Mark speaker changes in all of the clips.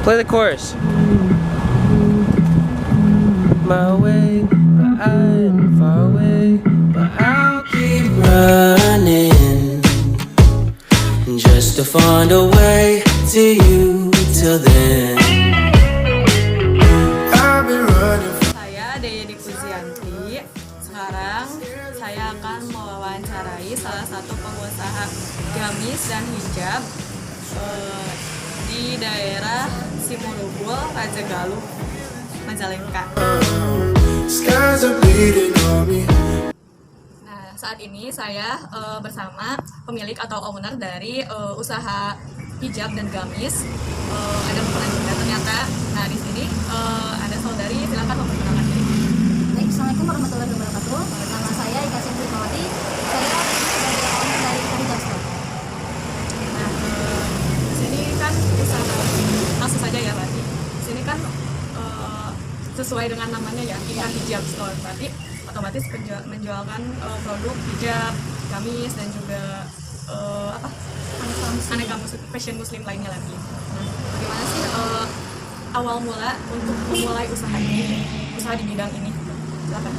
Speaker 1: Play the chorus. My way, but I'm far away, but I'll keep running just to find a way to you till then. I've been running.
Speaker 2: Saya Deyani Puzianti. Sekarang saya akan mewawancarai salah satu pengusaha gamis dan hijab di daerah Simorugul, Rajagaluh, Majalengka. Nah, saat ini saya bersama pemilik atau owner dari usaha hijab dan gamis. Ada peran juga ternyata. Nah, di sini ada saudari, silakan memperkenalkan diri.
Speaker 3: Baik, Assalamualaikum warahmatullahi wabarakatuh. Nama saya Ika Sintiawati. Saya sebagai owner dari Hijab Store.
Speaker 2: Nah, di sini kan usaha langsung saja ya, berarti. Di sini kan sesuai dengan namanya ya, Ika Hijab Store. Berarti otomatis menjualkan produk hijab, gamis dan juga aneka fashion muslim lainnya lagi. Nah, bagaimana sih awal mula untuk memulai usaha ini, usaha di bidang ini? Silakan.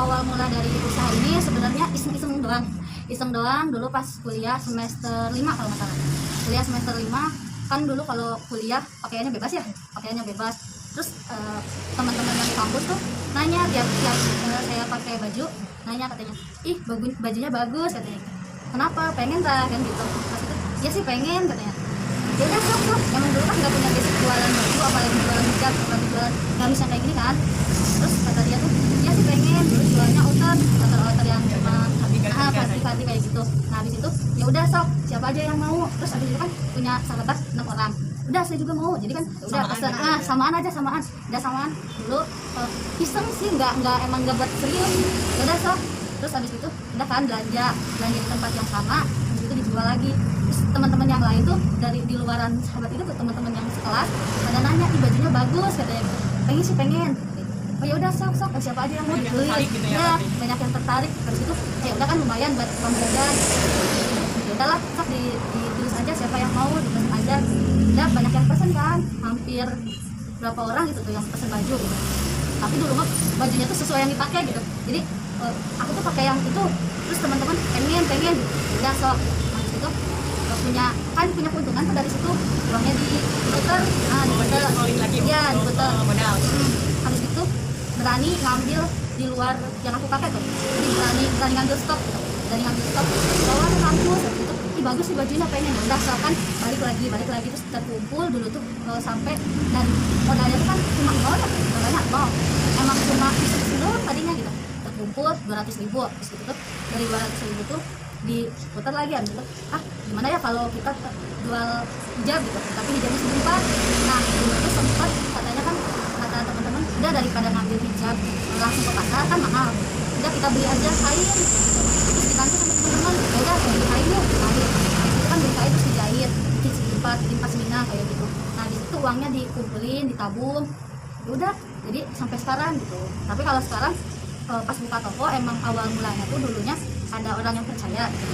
Speaker 3: Awal mula dari usaha ini sebenarnya iseng-iseng doang. Iseng doang dulu pas kuliah semester 5 kalau nggak salah. Kuliah semester 5 kan dulu kalau kuliah pakaiannya bebas ya, pakaiannya bebas. Terus teman-teman yang di kampus tuh nanya tiap saya pakai baju, nanya katanya, ih bajunya bagus katanya. Kenapa? Pengen tak? Kan gitu. Pas itu, ya sih pengen katanya. Ya udah sok. Emang dulu kan nggak punya basic jualan baju, apalagi jualan hijab, apalagi jualan gamis yang kayak gini kan. Terus kata dia tuh, ya sih pengen. Dulu jualnya outer yang cuma ganti kayak gitu. Nah habis itu, ya udah sok. Siapa aja yang mau? Terus habis itu kan punya sahabat 6 orang. Udah saya juga mau, jadi kan udah pesan samaan aja udah samaan dulu iseng sih emang nggak buat serius. Ya udah sok. Terus habis itu udah kan belanja di tempat yang sama, habis itu dijual lagi. Terus teman-teman yang lain tuh dari di luaran sahabat itu tuh teman-teman yang sekelas pada nanya, ih bajunya bagus katanya. Pengen. Oh ya udah sok siapa aja yang mau dibeli. Ya banyak yang tertarik. Habis itu ya udah kan lumayan buat pembagian. Ya udahlah sok ditulis aja siapa yang mau dipesan aja. Udah banyak yang pesen kan, hampir berapa orang gitu tuh yang pesen baju gitu. Tapi dulu mah bajunya tuh sesuai yang dipakai gitu. Jadi aku tuh pakai yang itu, terus teman-teman pengen udah sok. Habis itu punya keuntungan tuh dari situ, uangnya diputer, ya diputer
Speaker 2: modal.
Speaker 3: Habis itu berani ngambil di luar yang aku pakai tuh, jadi berani ngambil stok gitu. Dari ngambil stok bawa ke kampus. Habis itu bagus sih bajunya, pengen. Udah so kan balik lagi terus terkumpul dulu tuh sampai dari modalnya tuh kan cuma modalnya emang cuma isi doang tadinya gitu. Terkumpul 200.000. Terus gitu tuh dari 200.000 tuh diputar lagi. Habis itu gimana ya kalau kita jual hijab gitu, tapi hijabnya sempat. Nah dulu tuh sempat katanya kan, kata teman-teman, udah daripada ngambil hijab langsung ke pasar kan mahal, udah kita beli aja kain gitu. Terus dibantu sama teman-teman, ya udah beli kain yuk, kain. Itu kan beli kain terus dijahit, timpas minang kayak gitu. Nah di situ uangnya dikumpulin, ditabung, ya udah jadi sampai sekarang gitu. Tapi kalau sekarang pas buka toko emang awal mulanya tuh dulunya ada orang yang percaya gitu.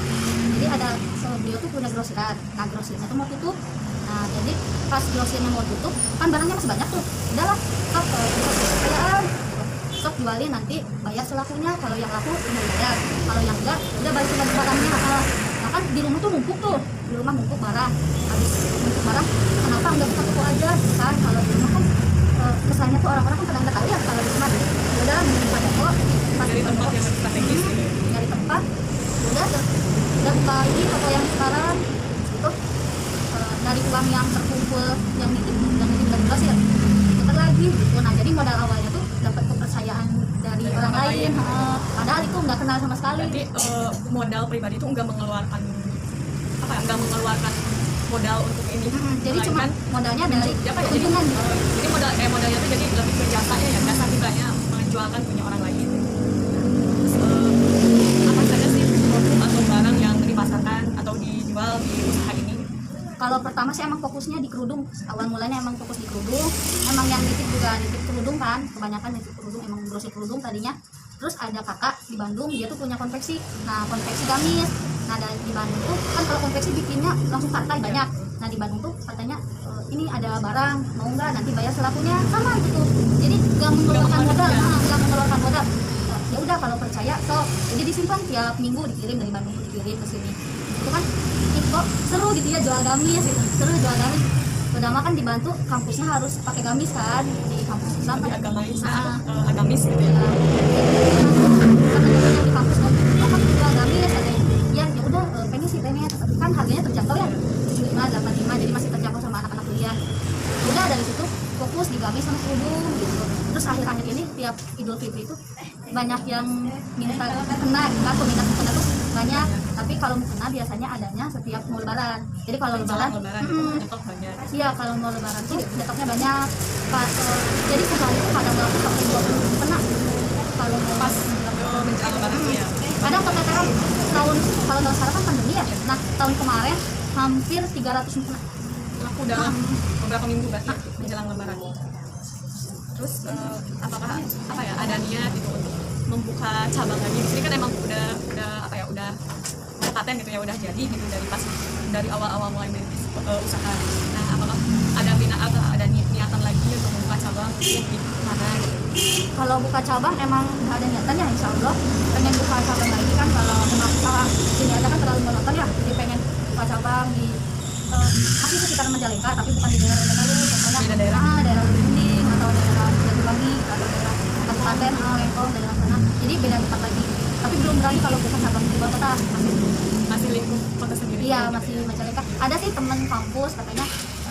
Speaker 3: Jadi ada beliau tuh punya grosiran. Nah grosirnya tuh mau tutup. Nah jadi pas grosirnya mau tutup kan barangnya masih banyak tuh. Udahlah sok kepercayaan, sok jualin nanti bayar selakunya. Kalau yang laku tinggal bayar, kalau yang enggak udah balik lagi barangnya. Nah kan di rumah tuh numpuk tuh, di rumah numpuk barang. Habis numpuk barang, kenapa nggak buka toko aja kan? Kalau di rumah kan kesannya tuh orang-orang kan pada nggak tahu ya kalau di rumah. Udah buka toko,
Speaker 2: Dari tempat yang strategis gitu.
Speaker 3: Dari tempat udah buka lagi toko yang sekarang itu dari uang yang terkumpul yang ini udah jelas ya putar lagi gitu. Nah jadi modal awalnya tuh dapat kepercayaan dari orang lain, padahal itu nggak kenal sama sekali.
Speaker 2: Berarti modal pribadi itu nggak mengeluarkan modal untuk ini.
Speaker 3: Jadi cuma modalnya dari keuntungan gitu.
Speaker 2: Jadi modalnya itu jadi lebih ke jasanya ya, jasa kitanya menjualkan punya orang lain. Terus apa saja sih produk atau barang yang dipasarkan atau dijual di usaha ini?
Speaker 3: Kalau pertama sih emang fokusnya di kerudung. Awal mulanya emang fokus di kerudung. Emang yang nitip juga nitip kerudung kan. Kebanyakan nitip kerudung, emang grosir kerudung tadinya. Terus ada kakak di Bandung, dia tuh punya konveksi. Nah konveksi gamis. Nah dari di Bandung tuh kan kalau konveksi bikinnya langsung partai banyak. Nah di Bandung tuh katanya ini ada barang mau nggak, nanti bayar selakunya sama gitu. Jadi nggak mengeluarkan modal, nggak mengeluarkan modal. Ya udah kalau percaya so jadi disimpan tiap minggu dikirim dari Bandung dikirim ke sini. Itu kan kok seru gitu ya jual gamis gitu, seru jual gamis. Udah makan dibantu kampusnya harus pakai gamis kan di kampus Islam kan.
Speaker 2: Agamis gitu ya.
Speaker 3: Karena di kampus kan kan jual gamis ada ya udah pengen sih pengen tapi kan harganya terjangkau ya 75 85 jadi masih terjangkau sama anak-anak kuliah. Udah dari situ fokus di gamis sama kerudung gitu. Terus akhir-akhir ini tiap Idul Fitri itu banyak yang minta kena gitu kan, peminat kena tuh banyak, tapi kalau mau kena biasanya adanya setiap mau lebaran. Jadi kalau lebaran
Speaker 2: Nyetok banyak.
Speaker 3: iya kalau mau lebaran tuh stoknya banyak. Jadi sehari itu kadang aku sampai 20 kena kalau mau
Speaker 2: Pas menjelang lebaran tuh ya.
Speaker 3: kadang keteteran tahun kalau nggak salah kan pandemi ya. Nah tahun kemarin hampir 300 kena.
Speaker 2: Laku dalam beberapa minggu berarti menjelang lebaran. Terus apakah apa ya ada niat gitu untuk membuka cabang lagi di sini kan emang udah paten gitu ya, udah jadi gitu dari awal-awal mulai merintis usaha. Nah apakah ada minat atau ada niatan lagi untuk membuka cabang di mana gitu?
Speaker 3: Kalau buka cabang emang nggak ada niatan ya, insya Allah pengen buka cabang lagi kan. Kalau memang usaha sini aja kan terlalu monoton ya, jadi pengen buka cabang di masih sekitar Majalengka tapi bukan di daerah Lebanon, contohnya daerah Kuning atau daerah Jatiwangi atau daerah Kabupaten Lengkong daerah sana. Jadi beda tempat lagi. Tapi belum berani kalau buka cabang di luar kota,
Speaker 2: Masih lingkup kota sendiri?
Speaker 3: Iya masih Majalengka. Ada sih temen kampus katanya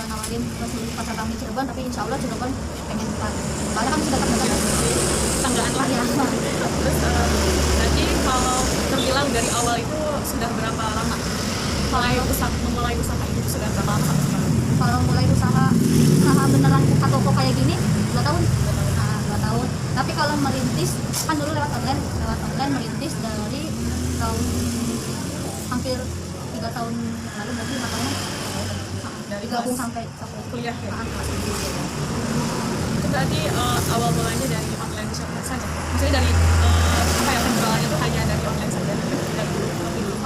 Speaker 3: nawarin masih buka cabang di Cirebon, tapi insya Allah Cirebon pengen buka. Soalnya kan sudah dekat
Speaker 2: Tanggaan lah ya. Terus berarti kalau terbilang dari awal itu sudah berapa lama memulai usaha itu sudah berapa lama sampai sekarang?
Speaker 3: Kalau mulai usaha beneran buka toko kayak gini 2 tahun. Nah, 2 tahun. Tapi kalau merintis kan dulu lewat online merintis dari tahun hampir 3 tahun yang lalu, berarti 5 tahun.
Speaker 2: Dari
Speaker 3: Gabung sampai
Speaker 2: kuliah ya. Itu berarti awal mulanya dari online shop saja. Maksudnya dari penjualannya itu hanya dari online saja.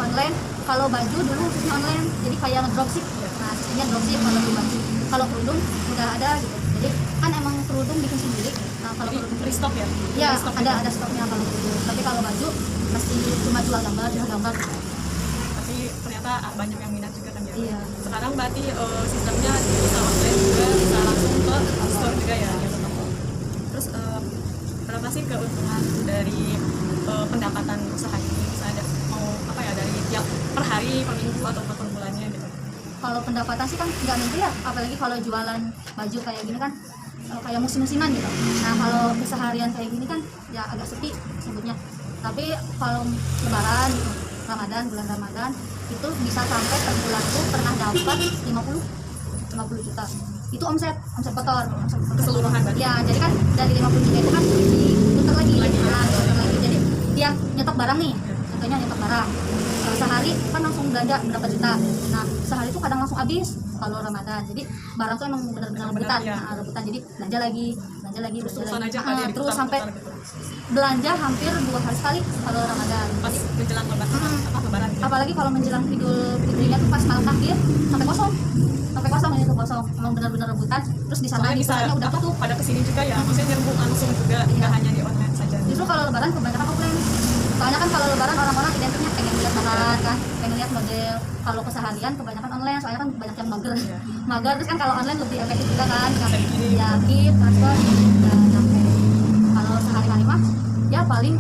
Speaker 3: Online kalau baju dulu khususnya online, jadi kayak ngedropship. Nah sistemnya dropship kalau di baju. Kalau kerudung udah ada gitu, jadi kan emang kerudung bikin sendiri. Nah kalau kerudung
Speaker 2: restock ya?
Speaker 3: ya ada stoknya kalau kerudung, tapi kalau baju masih cuma jual gambar
Speaker 2: Tapi ternyata banyak yang minat juga kan ya?
Speaker 3: Iya.
Speaker 2: Sekarang berarti sistemnya bisa online juga, bisa langsung ke store juga ya? Terus berapa sih keuntungan dari pendapatan usaha ini? Misalnya dari tiap per hari, per minggu atau per bulannya gitu?
Speaker 3: Kalau pendapatan sih kan nggak nentu ya, apalagi kalau jualan baju kayak gini kan kayak musim-musiman gitu. Nah kalau keseharian kayak gini kan ya agak sepi sebutnya. Tapi kalau lebaran gitu, bulan Ramadan itu bisa sampai per bulan tuh pernah dapat 50 juta. Itu omset kotor,
Speaker 2: keseluruhan berarti?
Speaker 3: Ya jadi kan dari 50 juta itu kan diputar lagi. Jadi dia nyetok barang nih, contohnya nyetok barang sehari kan langsung belanja berapa juta. Nah sehari itu kadang langsung habis kalau Ramadan. Jadi barang tuh emang benar-benar rebutan, rebutan. Jadi belanja lagi terus sampai belanja hampir 2 hari sekali kalau Ramadan.
Speaker 2: Pas menjelang lebaran lebaran ya?
Speaker 3: Apalagi kalau menjelang Idul Fitrinya tuh pas malam akhir sampai kosong ini tuh kosong, emang benar-benar rebutan. Terus di sana
Speaker 2: bisa
Speaker 3: udah tutup.
Speaker 2: pada kesini juga ya, maksudnya nyerbu langsung juga, nggak hanya di online saja.
Speaker 3: Justru kalau lebaran kebanyakan offline. Soalnya kan kalau lebaran orang-orang identiknya pengen lihat bahan kan, pengen lihat model. Kalau keseharian kebanyakan online, soalnya kan banyak yang mager. Mager terus kan kalau online lebih efektif juga kan, ya keep transfer dan sampai. Kalau sehari-hari mah ya paling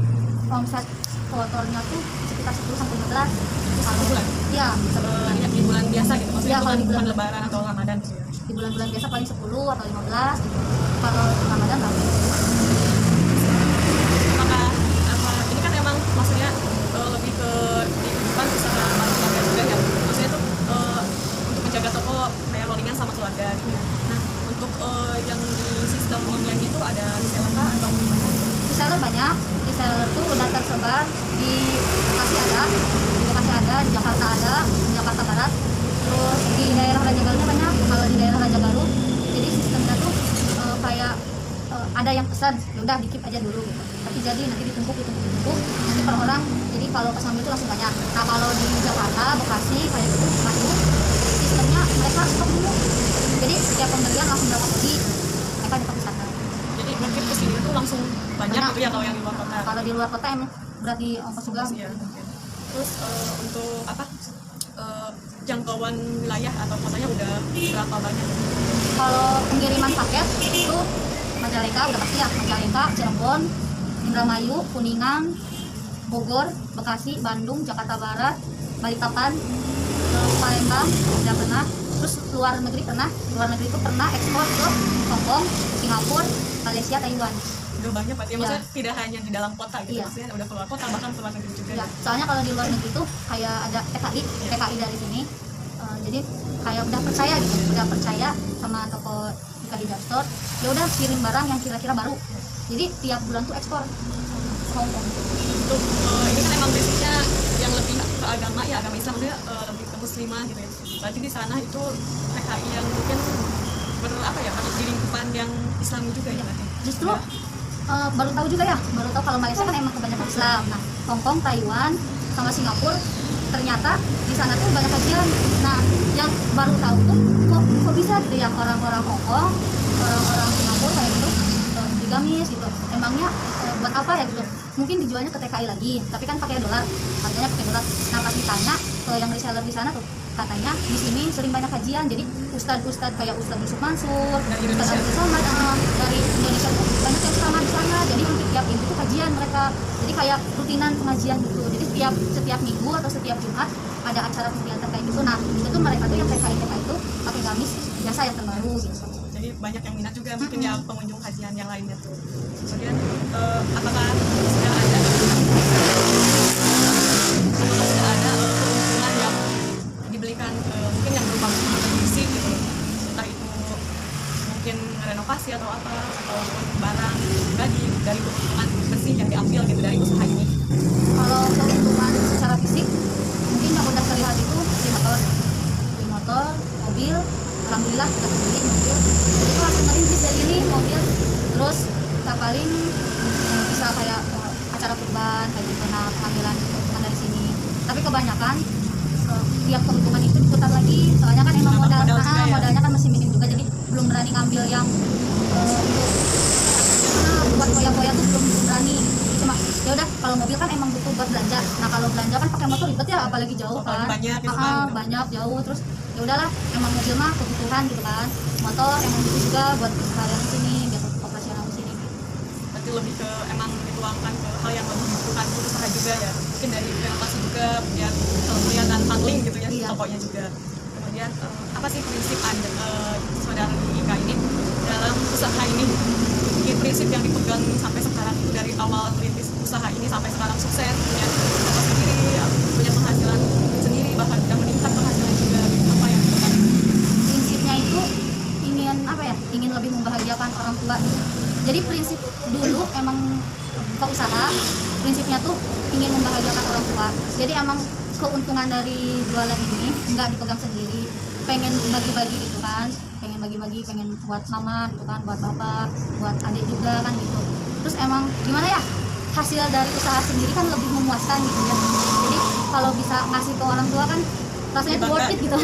Speaker 3: omset kotornya tuh sekitar 10 sampai 15. Kalau
Speaker 2: bulan?
Speaker 3: Iya,
Speaker 2: di bulan biasa gitu, maksudnya
Speaker 3: kalau
Speaker 2: di bulan lebaran atau Ramadan gitu ya?
Speaker 3: Di bulan-bulan biasa paling 10 atau 15 gitu. Kalau Ramadan berapa?
Speaker 2: Ini kan emang maksudnya lebih ke di kehidupan usaha keluarga juga ya, maksudnya tuh untuk menjaga toko kayak rollingan sama keluarga gitu ya. Nah untuk yang di sistem online itu ada reseller atau gimana?
Speaker 3: Reseller banyak, reseller tuh udah tersebar di Bekasi ada, di Jakarta ada, di Jakarta Barat, terus di daerah Raja Galuhnya banyak. Kalau di daerah Raja Galuh, jadi sistemnya tuh kayak ada yang pesan, ya udah dikip aja dulu gitu. Tapi jadi nanti ditumpuk, nanti per orang, jadi kalau pesan itu langsung banyak. Nah kalau di Jakarta, Bekasi kayak gitu, Bandung, sistemnya mereka setiap pembelian langsung dapat beli, mereka dapat wisata.
Speaker 2: Jadi mungkin kesini tuh langsung banyak gitu ya kalau yang di luar kota.
Speaker 3: Kalau di luar kota emang berarti ongkos juga.
Speaker 2: Ya, mungkin. Terus untuk apa jangkauan wilayah atau kotanya udah berapa banyak?
Speaker 3: Kalau pengiriman paket itu Majalengka udah pasti ya, Majalengka, Cirebon, Indramayu, Kuningan, Bogor, Bekasi, Bandung, Jakarta Barat, Balikpapan, terus Palembang udah pernah. Terus luar negeri itu pernah ekspor ke Hongkong, Singapura, Malaysia, Taiwan.
Speaker 2: Udah banyak berarti ya,
Speaker 3: Iya.
Speaker 2: maksudnya tidak hanya di dalam kota gitu,
Speaker 3: Iya.
Speaker 2: maksudnya udah keluar kota bahkan keluar negeri juga.
Speaker 3: Ya, soalnya kalau di luar negeri itu kayak ada TKI dari sini. Jadi kayak udah percaya sama toko Ika Hijab Store. Ya udah kirim barang yang kira-kira baru. Jadi tiap bulan tuh ekspor ke Hongkong.
Speaker 2: Untuk ini kan emang basicnya yang lebih ke agama ya, agama Islam, maksudnya lebih ke muslimah gitu ya. Berarti di sana itu TKI yang mungkin di lingkupan yang Islami juga ya berarti.
Speaker 3: Justru baru tahu kalau Malaysia kan emang kebanyakan Islam. Nah, Hongkong, Taiwan, sama Singapura ternyata di sana tuh banyak kajian. Nah, yang baru tahu tuh kok bisa gitu ya, orang-orang Hongkong, orang-orang Singapura kayak gitu digamis gitu. Emangnya buat apa ya gitu? Mungkin dijualnya ke TKI lagi, tapi kan pakai dolar, harganya pakai dolar. Nah, pas ditanya ke yang reseller di sana tuh, katanya di sini sering banyak kajian. Jadi ustadz kayak Ustadz Yusuf Mansur, Ustadz Abdul Somad dari Indonesia tuh banyak yang sama di sana. Jadi untuk tiap minggu tuh kajian mereka. Jadi kayak rutinan pengajian gitu. Jadi setiap minggu atau setiap Jumat ada acara kegiatan kayak gitu. Nah, itu tuh mereka tuh yang TKI itu pakai gamis jasa yang terbaru gitu.
Speaker 2: Jadi banyak yang minat juga mungkin ya pengunjung kajian yang lainnya tuh. Kemudian apakah sudah ada keuntungan yang dibelikan mungkin yang berupa kondisi gitu, entah itu mungkin renovasi atau apa atau barang pribadi dari keuntungan bersih yang diambil gitu dari usaha ini?
Speaker 3: Kalau keuntungan secara fisik mungkin yang udah terlihat itu di motor, mobil. Alhamdulillah kita beli mobil. Itu langsung merintis dari ini mobil. Terus kita paling bisa kayak acara kurban kayak gitu. Nah, pengambilan keuntungan dari sini. Tapi kebanyakan tiap keuntungan itu diputar lagi. Soalnya kan emang modalnya kan masih minim juga, jadi belum berani ngambil yang buat koya-koya tuh belum berani. Cuma ya udah, kalau mobil kan emang butuh buat belanja. Nah, kalau belanja kan pakai motor ribet ya, apalagi jauh kan.
Speaker 2: Banyak gitu kan.
Speaker 3: Banyak jauh. Terus ya udahlah, emang mobil mah kebutuhan gitu kan. Motor emang butuh juga buat kalian di sini, gitu, operasional di sini.
Speaker 2: Berarti lebih ke emang dituangkan ke hal yang lebih dibutuhkan usaha juga ya. Mungkin dari renovasi juga biar kelihatan handling gitu ya,
Speaker 3: Iya.
Speaker 2: tokonya juga. Kemudian apa sih prinsip Anda saudara Ika ini dalam usaha ini? Prinsip yang dipegang sampai sekarang itu dari awal merintis usaha ini sampai sekarang sukses, punya usaha sendiri, punya penghasilan sendiri, bahkan sudah meningkat penghasilan juga. Apa yang dipegang?
Speaker 3: Prinsipnya itu ingin lebih membahagiakan orang tua. Jadi prinsip dulu emang ke usaha, prinsipnya tuh ingin membahagiakan orang tua. Jadi emang keuntungan dari jualan ini nggak dipegang sendiri, pengen bagi-bagi gitu kan, pengen bagi-bagi, pengen buat mama gitu kan, buat bapak, buat adik juga kan gitu. Terus emang gimana ya, hasil dari usaha sendiri kan lebih memuaskan gitu ya. Jadi kalau bisa ngasih ke orang tua kan rasanya tuh worth it gitu.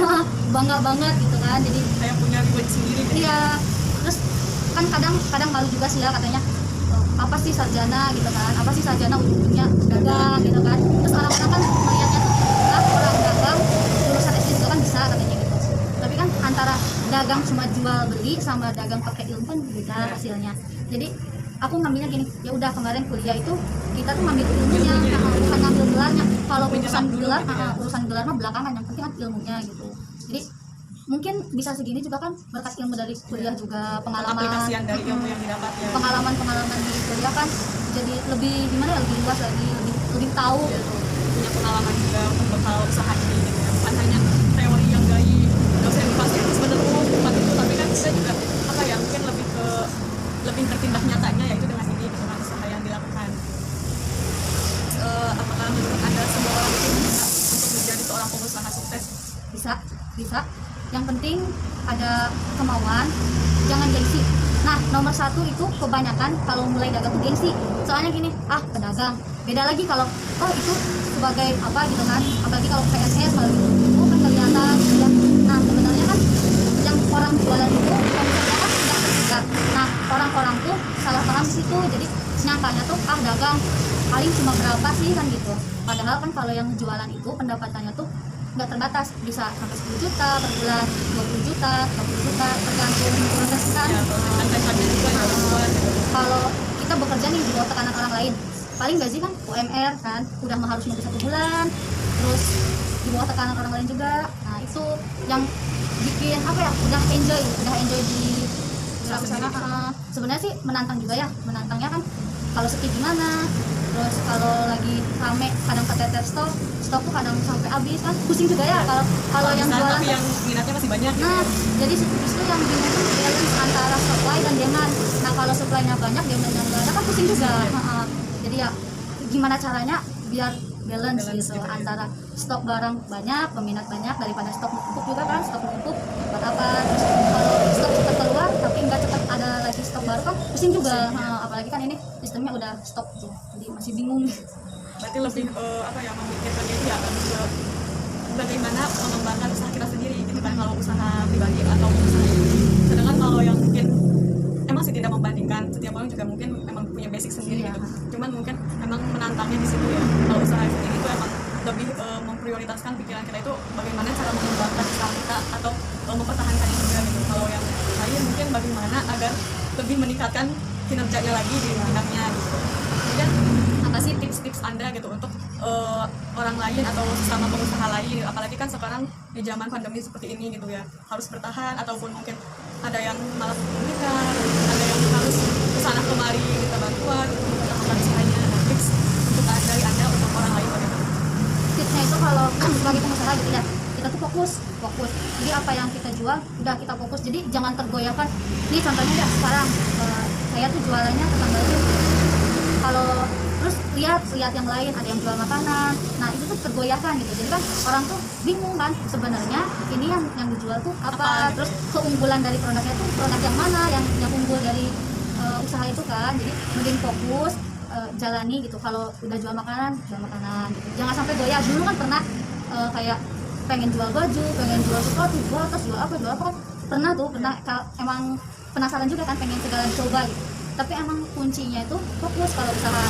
Speaker 3: Bangga banget gitu kan. Jadi
Speaker 2: Kayak punya reward sendiri gitu.
Speaker 3: iya. Terus kan kadang malu juga sih ya, katanya apa sih sarjana gitu kan, apa sih sarjana ujung-ujungnya dagang gitu kan. Terus orang-orang kan melihatnya tuh orang dagang lulusan SD juga kan bisa katanya gitu. Tapi kan antara dagang cuma jual beli sama dagang pakai ilmu kan beda hasilnya. Jadi aku ngambilnya gini, ya udah kemarin kuliah itu kita tuh ngambil ilmunya, bukan ngambil gelarnya. Kalau urusan gelar mah belakangan, yang penting kan ilmunya gitu. Jadi mungkin bisa segini juga kan berkat ilmu dari kuliah juga,
Speaker 2: Aplikasian dari ilmu yang didapat ya.
Speaker 3: pengalaman di kuliah kan jadi lebih gimana ya, lebih luas lagi, lebih tahu gitu.
Speaker 2: Punya pengalaman juga untuk bekal usaha ini gitu ya. Bukan hanya teori yang dari dosen pasti menerus bukan itu, tapi kan kita juga apa ya, mungkin lebih tertindak nyatanya yaitu dengan ini dengan usaha yang dilakukan. Apakah menurut Anda semua orang itu bisa untuk menjadi seorang pengusaha sukses?
Speaker 3: Bisa. Yang penting ada kemauan, jangan gengsi. Nah, nomor satu itu kebanyakan kalau mulai dagang tuh gengsi. Soalnya gini, pedagang. Beda lagi kalau itu sebagai apa gitu kan. Apalagi kalau PNS kalau gitu, kan kelihatan gitu ya. Nah, sebenarnya kan yang orang jualan itu omsetnya kan tidak tersegar. Nah orang-orang tuh salah paham di situ, jadi nyangkanya tuh dagang paling cuma berapa sih kan gitu. Padahal kan kalau yang jualan itu pendapatannya tuh nggak terbatas, bisa sampai 10 juta per bulan, 20 juta, 30 juta, tergantung proses kan. Kalau kita bekerja nih di bawah tekanan orang lain, paling gaji kan UMR kan, udah harus nunggu 1 bulan, terus di bawah tekanan orang lain juga. Nah itu yang bikin apa ya, udah enjoy di sana. Sebenarnya sih menantang juga ya, menantangnya kan kalau sepi gimana, terus kalau lagi rame kadang keteter stok tuh kadang sampai habis kan, pusing juga ya kalau yang jualan
Speaker 2: tapi yang minatnya masih banyak gitu.
Speaker 3: nah jadi justru yang bingung tuh balance antara supply dan demand. Nah kalau supply-nya banyak, demand-nya nggak ada kan pusing juga. Jadi ya gimana caranya biar balance gitu antara stok barang banyak, peminat banyak, daripada stok numpuk juga kan, stok numpuk buat apa, terus kalau stok cepat keluar tapi nggak cepat ada lagi stok baru kan pusing juga. Apalagi kan ini sistemnya udah stok gitu, jadi masih bingung.
Speaker 2: Berarti lebih apa ya, memikirkan itu ya ke bagaimana mengembangkan usaha kita sendiri gitu kan, kalau usaha pribadi atau usaha ini. Sedangkan kalau yang mungkin emang sih tidak membandingkan, setiap orang juga mungkin emang punya basic sendiri gitu. Cuman mungkin emang menantangnya di situ ya. Kalau usaha sendiri itu emang lebih memprioritaskan pikiran kita itu bagaimana cara mengembangkan usaha kita atau mempertahankannya juga gitu. Kalau yang lain mungkin bagaimana agar lebih meningkatkan kinerjanya lagi di bidangnya gitu. Kemudian apa sih tips-tips Anda gitu untuk orang lain atau sesama pengusaha lain, apalagi kan sekarang di zaman pandemi seperti ini gitu ya, harus bertahan ataupun mungkin ada yang malah meninggal, ada yang harus kesana kemari minta bantuan untuk mempertahankan usahanya. Nah, tips untuk dari Anda untuk orang lain bagaimana?
Speaker 3: Tipsnya itu kalau sebagai pengusaha gitu ya, kita tuh fokus. Jadi apa yang kita jual udah kita fokus, jadi jangan tergoyahkan. Ini contohnya ya sekarang saya tuh jualannya tentang baju, kalau terus lihat yang lain ada yang jual makanan, nah itu tuh tergoyahkan gitu. Jadi kan orang tuh bingung kan sebenarnya ini yang dijual tuh apa, terus keunggulan dari produknya tuh produk yang mana yang unggul dari usaha itu kan. Jadi mending fokus, jalani gitu. Kalau udah jual makanan gitu. Jangan sampai goyah. Dulu kan pernah kayak pengen jual baju, pengen jual sesuatu, jual apa kan pernah emang penasaran juga kan, pengen segala coba gitu. Tapi emang kuncinya itu fokus. Kalau usaha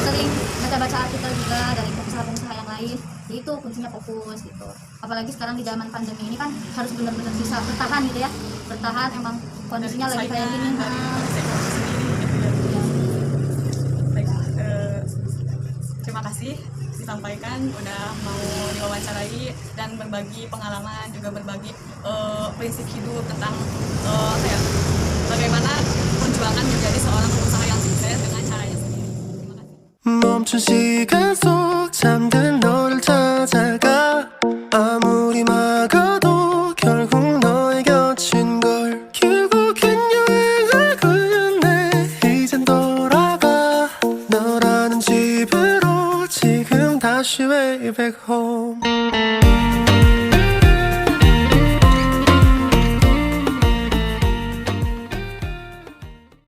Speaker 3: sering baca artikel juga dari pengusaha yang lain, itu kuncinya fokus gitu. Apalagi sekarang di zaman pandemi ini kan harus benar-benar bisa bertahan gitu ya, bertahan. Emang kondisinya lagi kayak gini.
Speaker 2: Baik, terima kasih disampaikan udah mau diwawancarai dan berbagi pengalaman, juga berbagi prinsip hidup tentang kayak bagaimana perjuangan menjadi seorang pengusaha yang sukses dengan caranya sendiri. Terima kasih.
Speaker 1: 멈춘 시간 속 잠든 너를 찾아가 아무리 막아도 결국 너의 곁인 걸 결국엔 여행을 끝내 이젠 돌아가 너라는 집으로 지금 다시 way back home